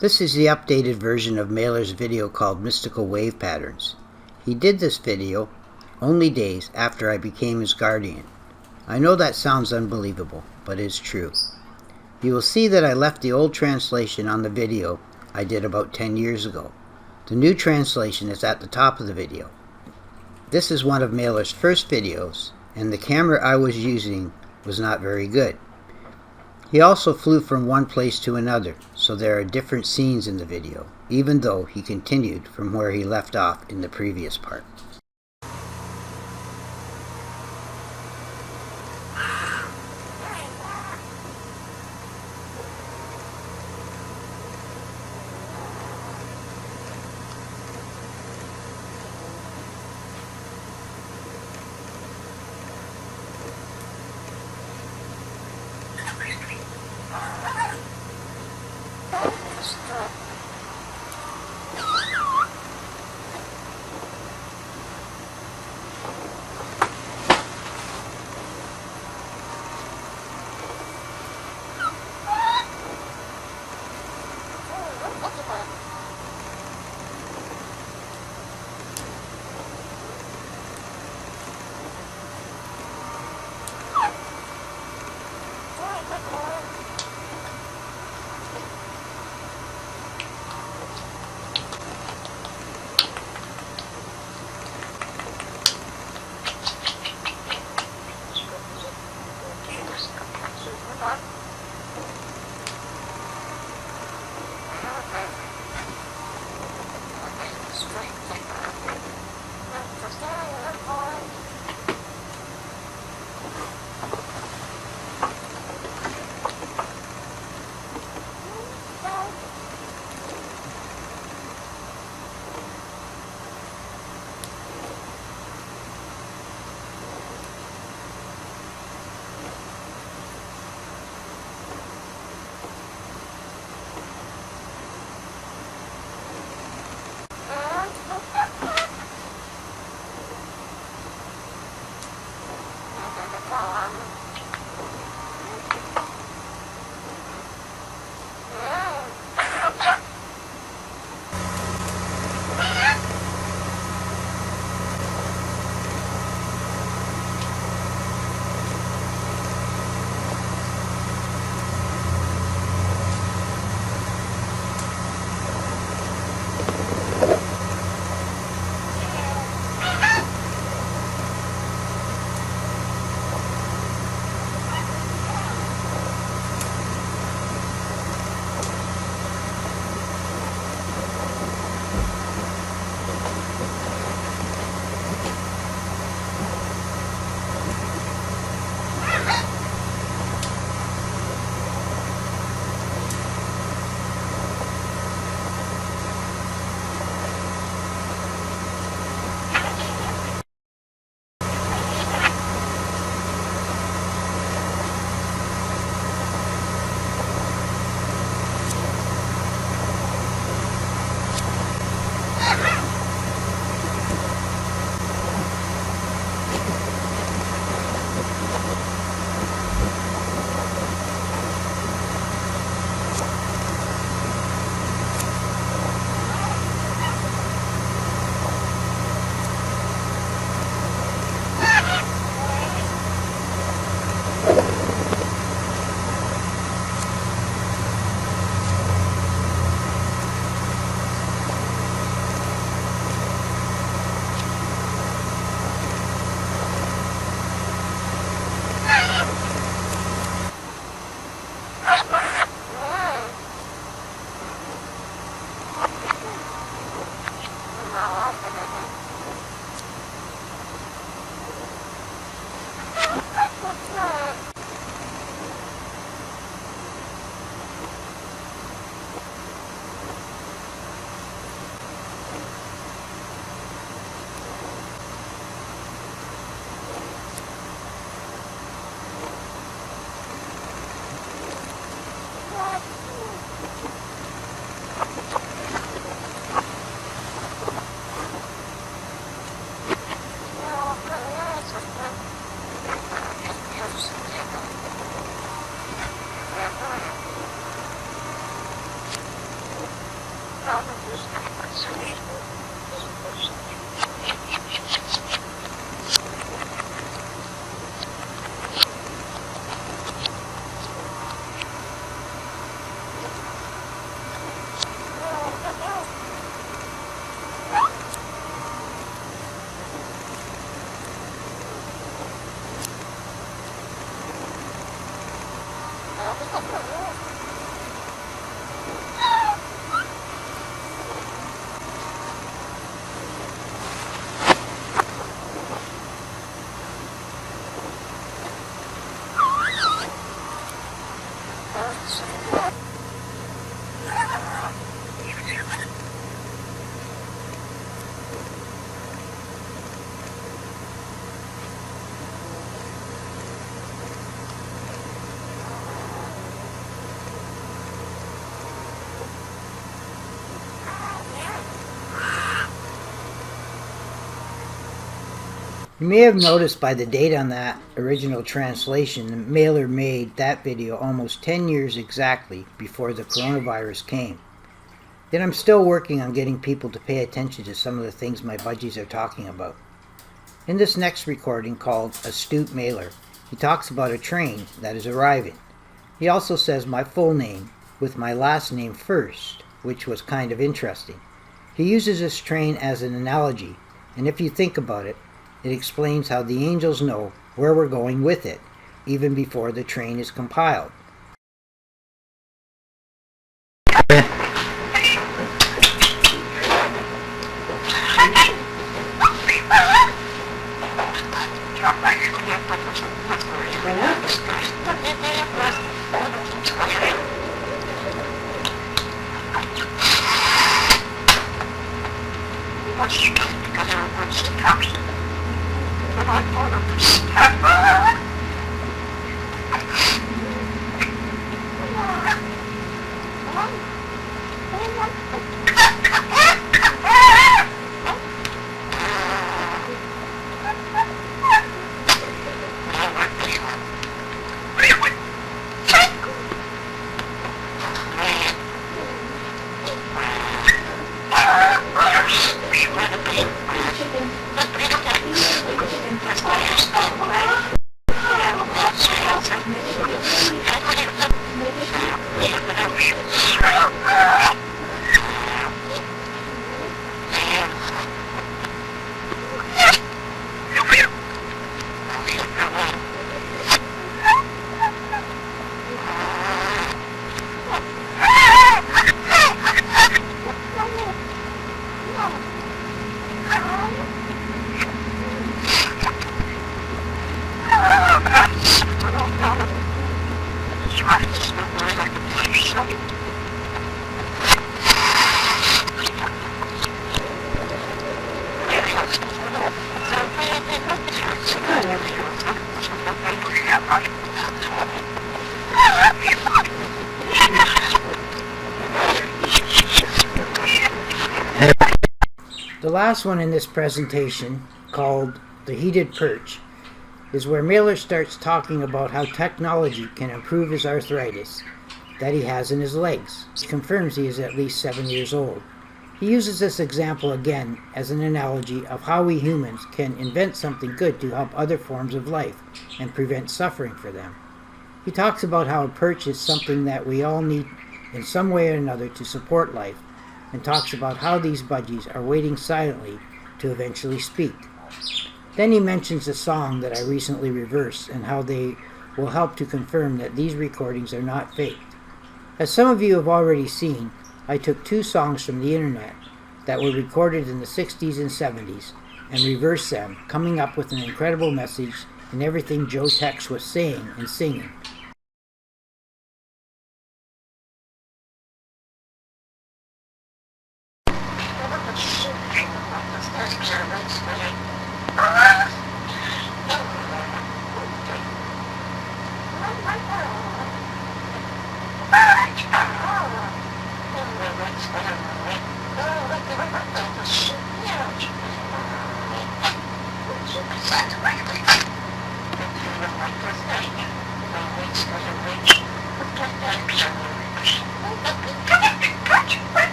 This is the updated version of Maylor's video called Mystical Wave Patterns. He did this video only days after I became his guardian. I know that sounds unbelievable, but it's true. You will see that I left the old translation on the video I did about 10 years ago. The new translation is at the top of the video. This is one of Maylor's first videos, and the camera I was using was not very good. He also flew from one place to another, so there are different scenes in the video, even though he continued from where he left off in the previous part. You may have noticed by the date on that original translation that Maylor made that video almost 10 years exactly before the coronavirus came. Yet I'm still working on getting people to pay attention to some of the things my budgies are talking about. In this next recording called Astute Maylor, he talks about a train that is arriving. He also says my full name with my last name first, which was kind of interesting. He uses this train as an analogy, and if you think about it, it explains how the angels know where we're going with it, even before the train is compiled. The last one in this presentation, called The Heated Perch, is where Maylor starts talking about how technology can improve his arthritis that he has in his legs. He confirms he is at least 7 years old. He uses this example again as an analogy of how we humans can invent something good to help other forms of life and prevent suffering for them. He talks about how a perch is something that we all need in some way or another to support life, and talks about how these budgies are waiting silently to eventually speak. Then he mentions a song that I recently reversed and how they will help to confirm that these recordings are not faked. As some of you have already seen, I took 2 songs from the internet that were recorded in the 60s and 70s and reversed them, coming up with an incredible message in everything Joe Tex was saying and singing.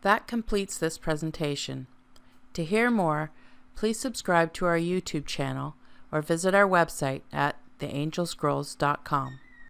That completes this presentation. To hear more, please subscribe to our YouTube channel or visit our website at theangelscrolls.com.